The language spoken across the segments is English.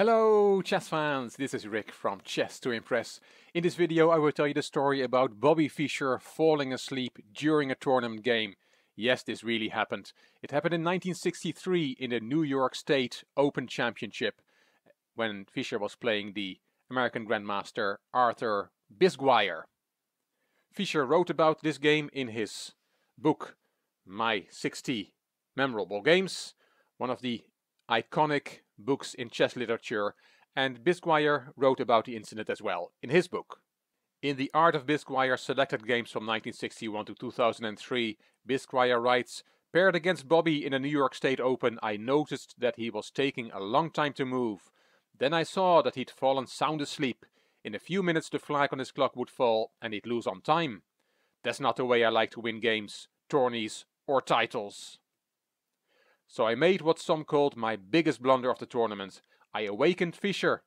Hello chess fans, this is Rick from Chess to Impress. In this video I will tell you the story about Bobby Fischer falling asleep during a tournament game. Yes, this really happened. It happened in 1963 in the New York State Open Championship when Fischer was playing the American Grandmaster Arthur Bisguier. Fischer wrote about this game in his book My 60 Memorable Games, one of the iconic books in chess literature, and Bisguier wrote about the incident as well in his book. In The Art of Bisguier Selected Games from 1961 to 2003, Bisguier writes, "Paired against Bobby in the New York State Open, I noticed that he was taking a long time to move. Then I saw that he'd fallen sound asleep. In a few minutes the flag on his clock would fall and he'd lose on time. That's not the way I like to win games, tourneys or titles. So I made what some called my biggest blunder of the tournament. I awakened Fischer.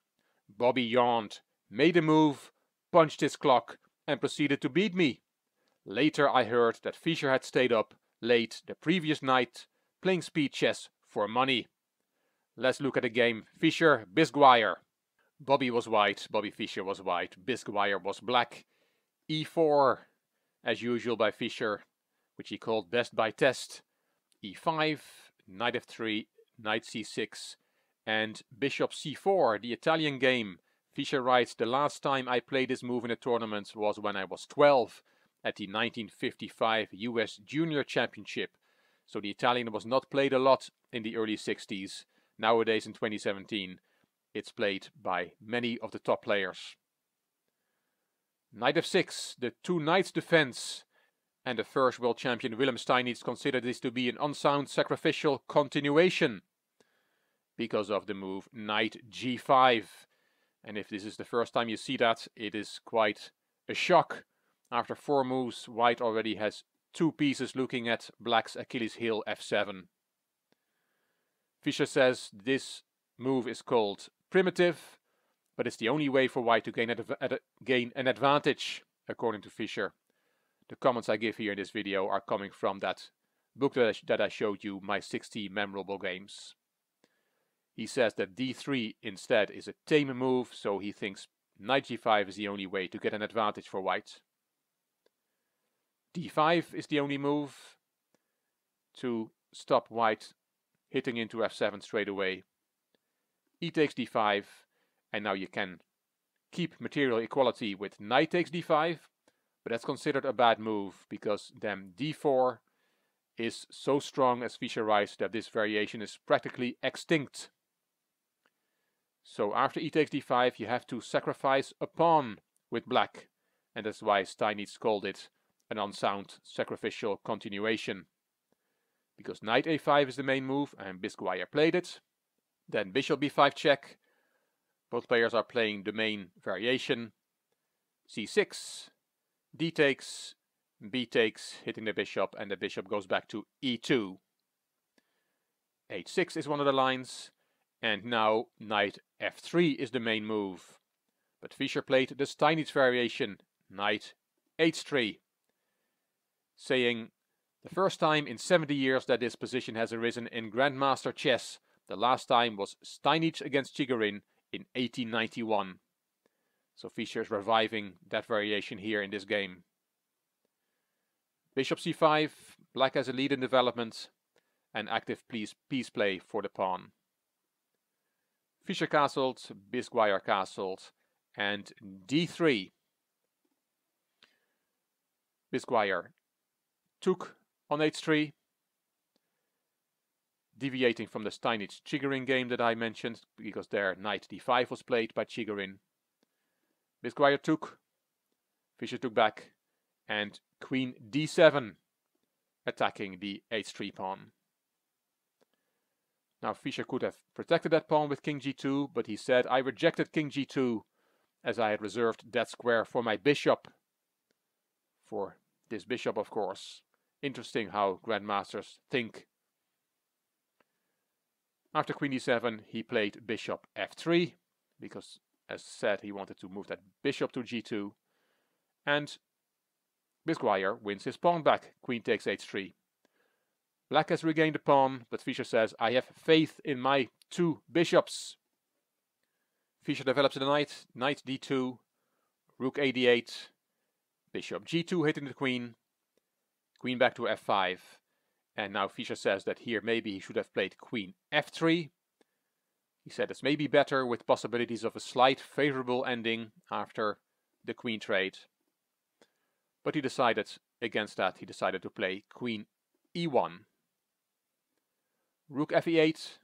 Bobby yawned, made a move, punched his clock and proceeded to beat me. Later I heard that Fischer had stayed up late the previous night playing speed chess for money. Let's look at the game Fischer-Bisguier. Bobby was white, Bobby Fischer was white, Bisguier was black. E4, as usual by Fischer, which he called best by test. E5, knight f3, knight c6, and bishop c4, the Italian game. Fischer writes, the last time I played this move in a tournament was when I was 12 at the 1955 US Junior Championship. So the Italian was not played a lot in the early 60s. Nowadays in 2017, it's played by many of the top players. Knight f6, the two knights defense. And the first world champion Willem Steinitz considered this to be an unsound sacrificial continuation because of the move knight g5. And if this is the first time you see that, it is quite a shock. After 4 moves, white already has 2 pieces looking at black's Achilles heel f7. Fischer says this move is called primitive, but it's the only way for white to gain an advantage, according to Fischer. The comments I give here in this video are coming from that book that I showed you, My 60 Memorable Games. He says that d3 instead is a tame move, so he thinks knight g5 is the only way to get an advantage for white. d5 is the only move to stop white hitting into f7 straight away. E takes d5, and now you can keep material equality with knight takes d5. But that's considered a bad move, because then d4 is so strong, as Fischer writes, that this variation is practically extinct. So after e takes d5 you have to sacrifice a pawn with black, and that's why Steinitz called it an unsound sacrificial continuation. Because knight a5 is the main move, and Bisguier played it. Then bishop b5 check. Both players are playing the main variation. c6. D takes, B takes, hitting the bishop, and the bishop goes back to E2. H6 is one of the lines, and now knight F3 is the main move. But Fischer played the Steinitz variation, knight H3, saying, the first time in 70 years that this position has arisen in Grandmaster chess. The last time was Steinitz against Chigorin in 1891. So Fischer is reviving that variation here in this game. Bishop c5, black has a lead in development, and active piece play for the pawn. Fischer castled, Bisguier castled, and d3. Bisguier took on h3, deviating from the Steinitz-Chigorin game that I mentioned, because there knight d5 was played by Chigorin. Bisguier took, Fischer took back, and queen d7, attacking the h3 pawn. Now Fischer could have protected that pawn with king g2, but he said, I rejected king g2, as I had reserved that square for my bishop. For this bishop, of course. Interesting how grandmasters think. After queen d7, he played bishop f3, because as said, he wanted to move that bishop to g2, and Bisguier wins his pawn back. Queen takes h3. Black has regained the pawn, but Fischer says, I have faith in my 2 bishops. Fischer develops the knight, knight d2, rook a d8, bishop g2 hitting the queen, queen back to f5, and now Fischer says that here maybe he should have played queen f3. He said it's maybe better with possibilities of a slight favorable ending after the queen trade. But he decided against that. He decided to play queen e1. Rook fe8,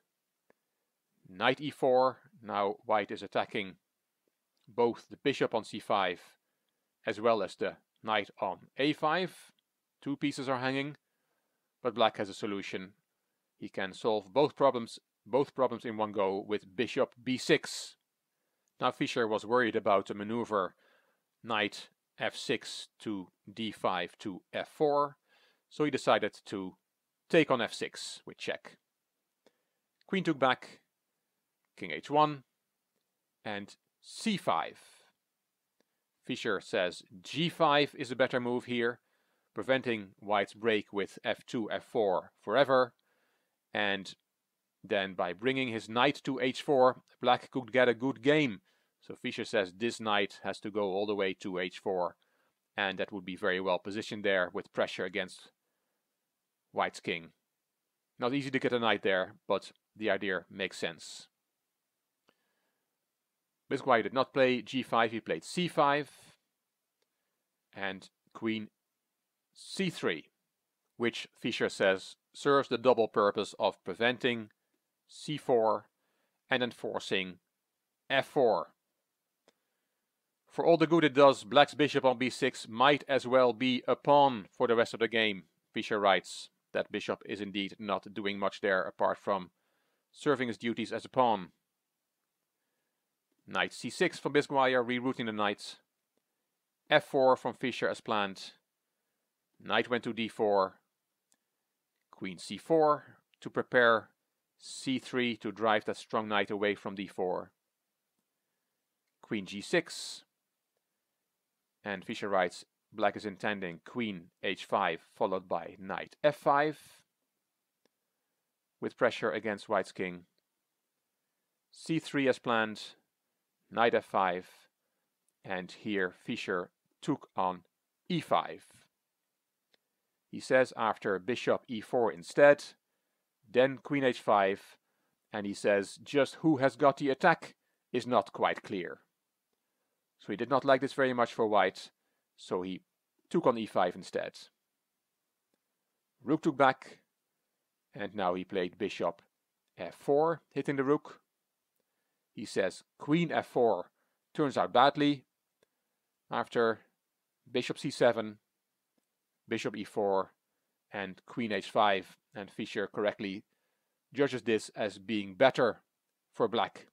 knight e4. Now white is attacking both the bishop on c5 as well as the knight on a5. Two pieces are hanging, but black has a solution. He can solve both problems in one go with bishop b6. Now Fischer was worried about the maneuver knight f6 to d5 to f4, so he decided to take on f6 with check. Queen took back, king h1, and c5. Fischer says g5 is a better move here, preventing white's break with f2, f4 forever, and then by bringing his knight to h4, black could get a good game. So Fischer says this knight has to go all the way to h4, and that would be very well positioned there with pressure against white's king. Not easy to get a knight there, but the idea makes sense. Bisguy did not play g5, he played c5 and queen c3, which Fischer says serves the double purpose of preventing c4 and enforcing f4. For all the good it does, black's bishop on b6 might as well be a pawn for the rest of the game. Fischer writes that bishop is indeed not doing much there apart from serving his duties as a pawn. Knight c6 from Bisguy, rerouting the knights. f4 from Fischer as planned. Knight went to d4. Queen c4 to prepare c3 to drive that strong knight away from d4. Queen g6. And Fischer writes black is intending queen h5 followed by knight f5 with pressure against white's king. c3 as planned, knight f5, and here Fischer took on e5. He says after bishop e4 instead, then queen h5, and he says just who has got the attack is not quite clear. So he did not like this very much for white, so he took on e5 instead. Rook took back, and now he played bishop f4, hitting the rook. He says queen f4 turns out badly. After bishop c7, bishop e4, and queen h5, and Fischer correctly judges this as being better for black.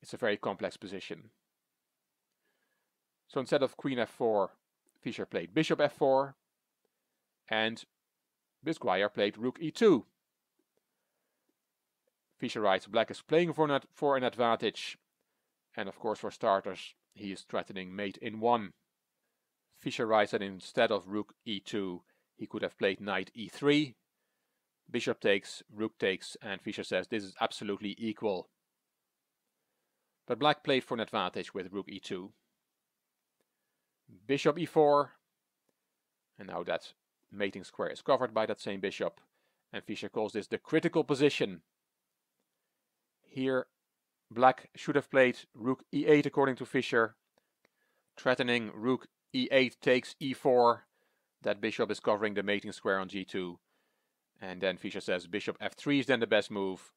It's a very complex position. So instead of queen f4, Fischer played bishop f4, and Bisguy played rook e2. Fischer writes black is playing for an advantage, and of course for starters he is threatening mate in 1. Fischer writes that instead of rook e2 he could have played knight e3, bishop takes, rook takes, and Fischer says this is absolutely equal. But black played for an advantage with rook e2. Bishop e4, and now that mating square is covered by that same bishop, and Fischer calls this the critical position. Here black should have played rook e8 according to Fischer, threatening rook e8 takes e4, that bishop is covering the mating square on g2, and then Fischer says bishop f3 is then the best move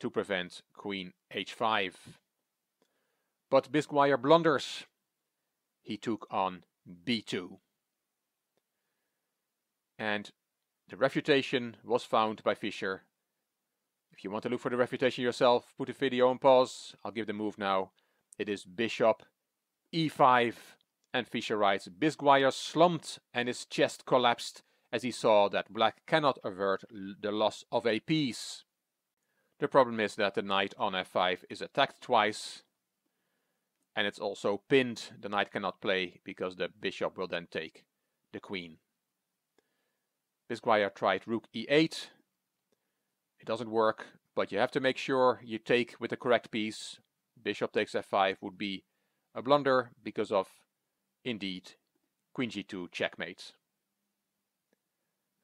to prevent queen h5. But Bisguy blunders. He took on b2. And the refutation was found by Fischer. If you want to look for the refutation yourself, put the video on pause. I'll give the move now. It is bishop e5. And Fischer writes, Bisguy slumped and his chest collapsed as he saw that black cannot avert the loss of a piece. The problem is that the knight on f5 is attacked twice. And it's also pinned. The knight cannot play because the bishop will then take the queen. Bisguy tried rook e8. It doesn't work, but you have to make sure you take with the correct piece. bishop takes f5 would be a blunder because of, indeed, queen g2 checkmate.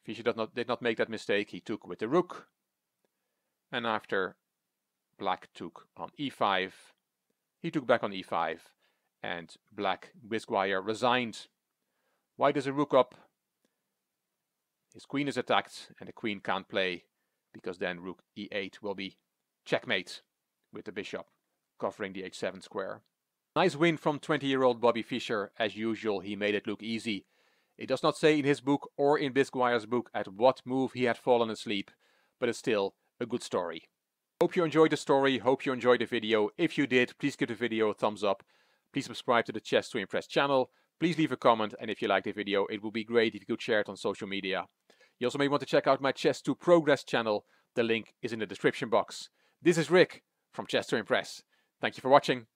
Fischer did not make that mistake. He took with the rook. And after black took on e5, he took back on e5. And black, Bisquire, resigned. White is a rook up. His queen is attacked and the queen can't play because then rook e8 will be checkmate with the bishop covering the h7 square. Nice win from 20-year-old Bobby Fischer. As usual, he made it look easy. It does not say in his book or in Bisquire's book at what move he had fallen asleep, but it's still a good story. Hope you enjoyed the story, hope you enjoyed the video. If you did, please give the video a thumbs up. Please subscribe to the Chess to Impress channel. Please leave a comment, and if you like the video, it would be great if you could share it on social media. You also may want to check out my Chess to Progress channel. The link is in the description box. This is Rick from Chess to Impress. Thank you for watching.